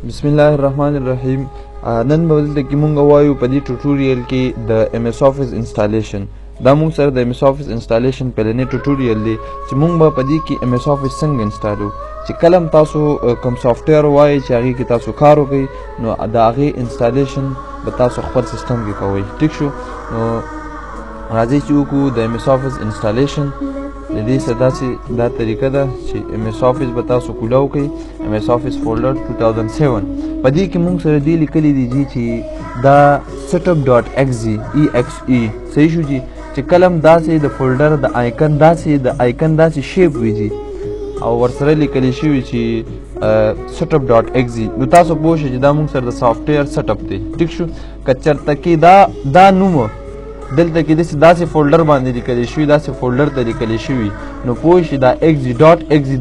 بسم الله الرحمن الرحیم. نن به دلته کې مونږ وایو په دې ټوټوریل کې د ایم ایس آفیس انسټالیشن. دا مونږ سره د ایم ایس آفیس انسټالیشن پلنې ټوټوریل دی چې مونږ به په دې کې ایم ایس آفیس څنګه انسټالو، چې کله هم تاسو کوم سافټویر وایي چې هغې کې تاسو کار وکئ نو د هغې انسټالیشن به تاسو خپل سیسټم کې کوئ. ټیک شو، نو راځئ چې وکړو د ایم ایس آفیس انسټالیشن. د دې څه داسې دا طریقه ده چې ایم ایس آفیس به تاسو کولاو کوئ، ایم ایس آفیس فولډر 2007. په دې کې مونږ سره دې لیکلی دي جي چې دا setup dot exe صحیح شو جي، چې کله هم داسې د فولډر د آیکن داسې شیپ وي جي او ورسره لیکلی شوي چې setup dot exe، نو تاسو پوه شئ چې دا مونږ سره د سافټویر سیټ اپ دی. ټیک شو، که چېرته کې دا نوم دلته کې داسې فولډر باندې لیکلی شوي، داسې فولډر ته لیکلی شوي، نو پوه شئ دا exe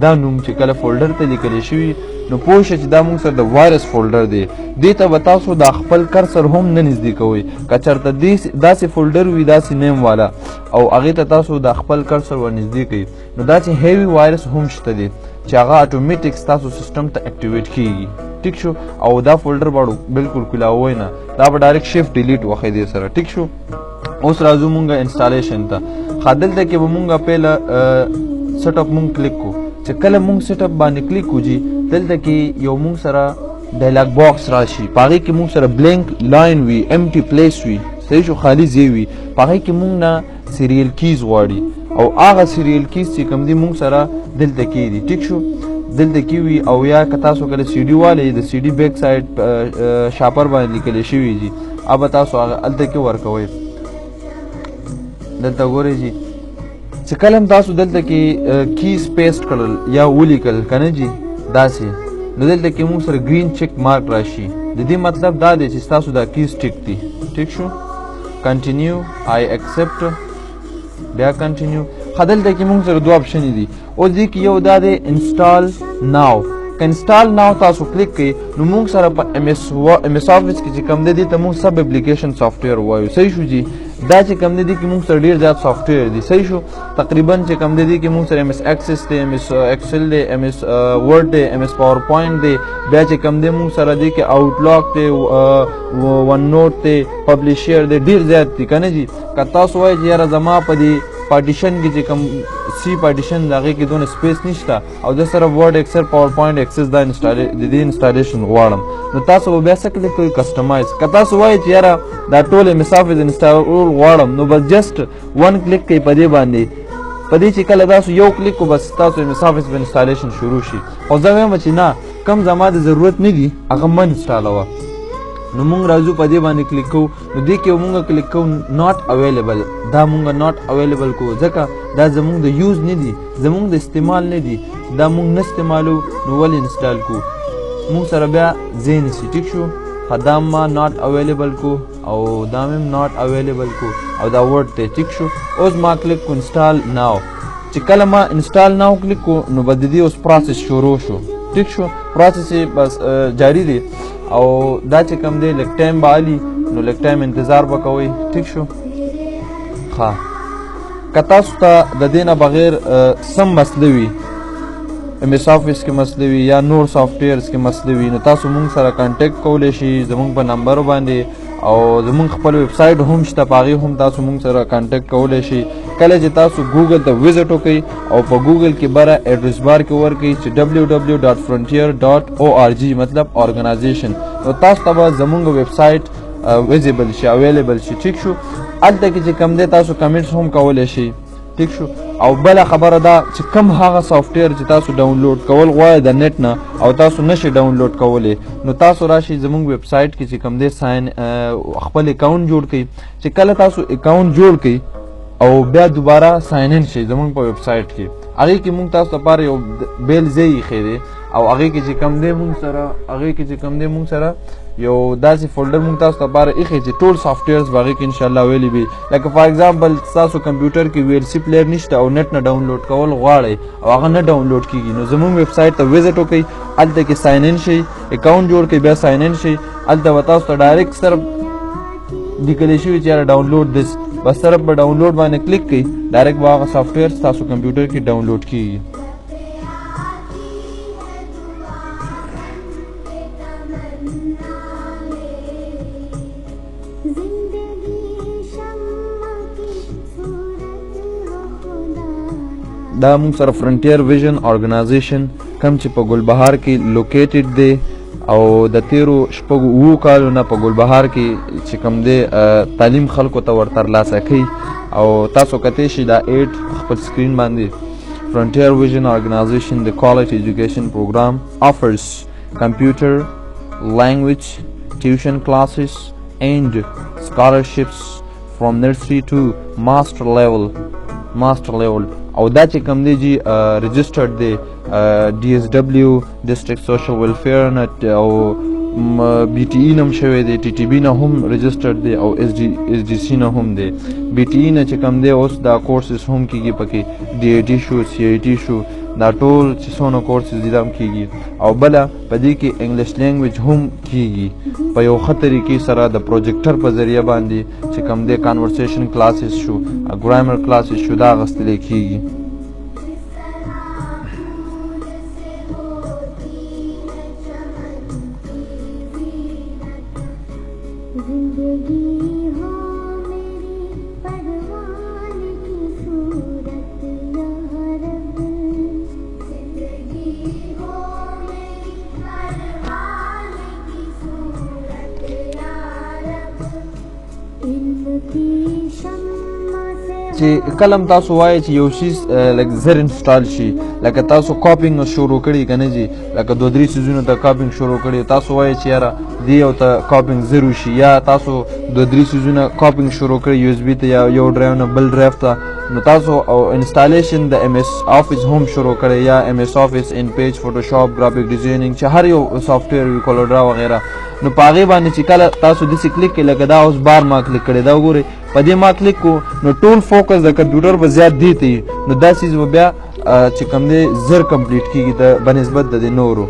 دا نوم چې کله فولډر ته لیکلی شوي نو پوه شئ چې دا مونږ سره د وایرس فولډر دی. دې ته به تاسو دا خپل کرسر هم نه نږدې کوئ. که چېرته داسې فولډر وي داسې نیم والا او هغې ته تاسو دا خپل کرسر ورنږدې کوئ نو داسې هیوي وایرس هم شته دی چې هغه اټومیټک ستاسو سیسټم ته اکټیویټ کیږي. ټیک شو، او دا فولډر به بلکل کولاوئ نه، دا به ډایرکټ شیفټ ډیلیټ وښئ دې سره. ټیک شو، اوس راځو مونږ انسټالیشن ته. دلته کې به مونږ پهله سیټ اپ مونږ کلیک کو. چې کله مونږ سیټ اپ باندې کلیک کو جي، دلته کې یو مونږ سره ډایلاګ باکس راشي، په هغې کې مونږ سره بلینک لاین وي، امټي پلیس وي، صحیح شو، خالي ځای وي. په هغې کې مونږ نه سیریل کیز غواړي او هغه سیریل کیز چې کوم دي مونږ سره دلته کې دي. ټیک شو، دلته کې وي. او یا که تاسو کله سی ډي والئ د سی ډي بیک سایډ شاپر باندې لیکلی شوي جي، به تاسو هغه هلته کې ورکوئ. دلته ګورئ جي چې کله هم تاسو دلته کې کیز پیسټ کړل یا ولیکل که نه جي داسې، نو دلته کې مونږ سره ګرین چیک مارک راشي. د دې مطلب دا دی چې ستاسو دا کیز ټیک دي. ټیک شو، کنټینیو، آی اکسپټ، بیا کنټینیو. دلته کې مونږ سره دوه اپشنې دي. اوس دې کې یو دا دی انسټال ناو. که انسټال ناو تاسو کلیک کړئ نو مونږ سره په ایم ایس آفیس کې چې کوم دی دې ته مونږ سب اپلیکیشن سافټویر وایو. صحیح شو جي، دا چې کوم دی کې مونږ سره ډېر زیات سافټویر دي. صحیح شو، تقریبا چې کوم دی کې مونږ سره ایم ایس ایکسس دی، ایم ایس ایکسل دی، ایم ایس ورډ دی، ایم ایس پاور پوینټ دی، بیا چې کوم دی مونږ سره دی کې آوټلاک دی، ون نوټ دی، پبلیشر دی، ډېر زیات دي که نه جي. که تاسو وایئ چې یاره زما په دې پارټیشن کې چې کوم سی پارټیشن د هغې کې دونه سپیس نشته او د سره ورډ ایکسل پاور پوینټ ایکسس د دې انسټالیشن غواړم، نو تاسو به بیا څه کلیک کوئ؟ کسټمایز. که تاسو وایئ چې یاره دا ټول ایم ایس آفیس انسټالول غواړم نو بس جسټ ون کلیک کوئ په دې باندې. په دې چې کله تاسو یو کلیک کو بس تاسو ایم ایس آفیس به انسټالیشن شروع شي. خو زه وایم چې نه، کم زما د ضرورت نه دي هغه مه انسټالوه. نو مونږ راځو په دې باندې کلیک کوو. نو دې کې مونږ کلیک کوو ناٹ اویلیبل. دا مونږ ناٹ اویلیبل کوو ځکه دا زمونږ د یوز نه دي، زمونږ د استعمال نه دي، دا مونږ نه استعمالو نو ولې انسټال کوو؟ مونږ سره بیا ځای نیسي. ټیک شو، دا ما ناٹ اویلیبل کو او دا مې ناٹ اویلیبل کو او دا ورډ دی. ټیک شو، اوس ما کلیک کو انسټال ناو. چې کله ما انسټال ناو کلیک کو نو به د دې اوس پروسس شروع شو. ټیک شو، پروسس یې بس جاری دی او دا چې کوم دی لږ ټایم به علي نو لږ ټایم انتظار به کوئ. ټیک شو، ښه. که تاسو ته د دې نه بغیر سم مسله وي، ایم ایس آفیس کې مسله وي یا نور سافټویرز کې مسله وي، نو تاسو مونږ سره کانټیکټ کولی شئ زمونږ په نمبر باندې، او زمونږ خپل ویب سایټ هم شته، په هغې هم تاسو مونږ سره کانټیکټ کولی شئ. کله چې تاسو ګوګل ته وزټ وکئ او په ګوګل کې بره ایډرس بار کې ورکئ چې www.frontier.org مطلب ارګنایزیشن، نو تاسو ته به زمونږ ویب سایټ ویزیبل شي، اویلیبل شي. ټیک شو، هلته کې چې کوم دی تاسو کمنټس هم کولی شئ. ټیک شو، او بله خبره ده چې کوم هغه سافټویر چې تاسو ډاونلوډ کول غواړئ د نیټ نه او تاسو نشئ ډاونلوډ کولی، نو تاسو راشئ زموږ ویب سایټ کې چې کوم دی خپل اکاونټ جوړ کړئ. چې کله تاسو اکاونټ جوړ کړئ او بیا دوباره ساین ان شئ زموږ په ویب سایټ کې، هغې کې مونږ تاسو لپاره یو بیل ځای ایښی دی او هغې کې چې کوم دی مونږ سره یو داسې فولډر مونږ تاسو لپاره ایښی چې ټول سافټویرز به هغې کې انشاءالله اویلیبل وي. لکه فار ایگزامپل ستاسو کمپیوټر کې وی ایل سی پلیر نشته او نیټ نه ډاونلوډ کول غواړئ او هغه نه ډاونلوډ کېږي، نو زموږ ویب سایټ ته وزټ وکئ، هلته کې ساین ان شئ، اکاونټ جوړ کړئ، بیا ساین ان شئ. هلته به تاسو ته ډایرکټ صرف لیکلی شوي چې یاره ډاونلوډ دس، بس صرف به ډاونلوډ باندې کلیک کړئ، ډایرکټ به هغه سافټویر ستاسو کمپیوټر کې ډاونلوډ کېږي. دا موږ سره فرنټیر ویژن ارګنایزیشن کم چې په ګلبهار کې لوکیټډ دی او د تیرو شپږو اوو کالو نه په ګلبهار کې چې کوم دی تعلیم خلکو ته ور ترلاسه کوي او تاسو کتی شي دا ایډ خپل سکرین باندې فرنټیر ویژن ارګنایزیشن د کوالټي ایجوکیشن پروګرام offers computer language tuition classes and scholarships from nursery to master level او دا چې کوم دی جی رجسټرډ دی DSW ډسټرکټ سوشل ویلفیر نه او BTE نه هم شوی دی TTB نه هم رجسټرډ دی او SDC نه هم دی BTE نه چې کوم دی اوس دا کورسز هم کیږي پکې DIT شو CIT شو دا ټول چې څونه کورسز دي دا هم کیږي او بله په دې کې انګلیش لینګویج هم کیږي په یو ښه طریقې سره د پروجیکټر په ذریعه باندې چې کوم دی کانورسیشن کلاسز شو ګرامر کلاسز شو دا اخیستلی کیږي چې کلم تاسو وایي چې یو شی لکه زر انسټال شي لکه تاسو کاپینګ شروع کړي که نه جي لکه دوه درې څیزونو ته کاپینګ شروع کړي تاسو وایي چې یاره دې یو ته کاپینګ زر وشي یا تاسو دوه درې څیزونه کاپینګ شروع کړي USB ته یا یو ډرایو نه بل ډرایو ته نو تاسو او انسټالیشن د MS Office هم شروع کړي یا MS Office ان پیج فوټوشاپ ګرافیک ډیزاینینګ چې هر یو سافټویر وي کولوډرا وغیره نو په هغې باندې چې کله تاسو داسې کلیک کړئ لکه دا اوس بار ما کلیک کړی دا وګورئ په دې ما کلیک کو نو ټول فوکس د کمپیوټر په زیات دې ته وي نو دا څیز به بیا چې کوم دی زر کمپلیټ کېږي د بنسبت د دې نورو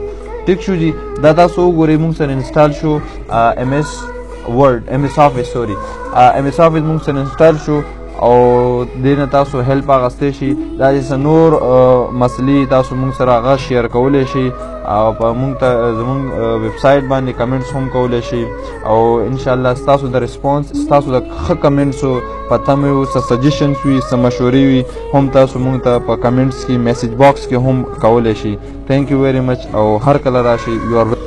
ټیک شو جي دا تاسو وګورئ موږ سره انسټال شو MS Office MS Office موږ سره انسټال شو او دې نه تاسو هیلپ اخیستی شي دا چې څه نور مسلې تاسو موږ سره هغه شیر کولی شئ او په موږ ته زموږ ویب سایټ باندې کمنټس هم کولی شئ او انشاءالله ستاسو د ریسپانس ستاسو د ښه کمنټسو په تمې وي څه سجیشنس وي څه مشورې وي هم تاسو موږ ته په کمنټس کې میسیج باکس کې هم کولی شئ تھینک یو ویری مچ او هر کله راشئ یو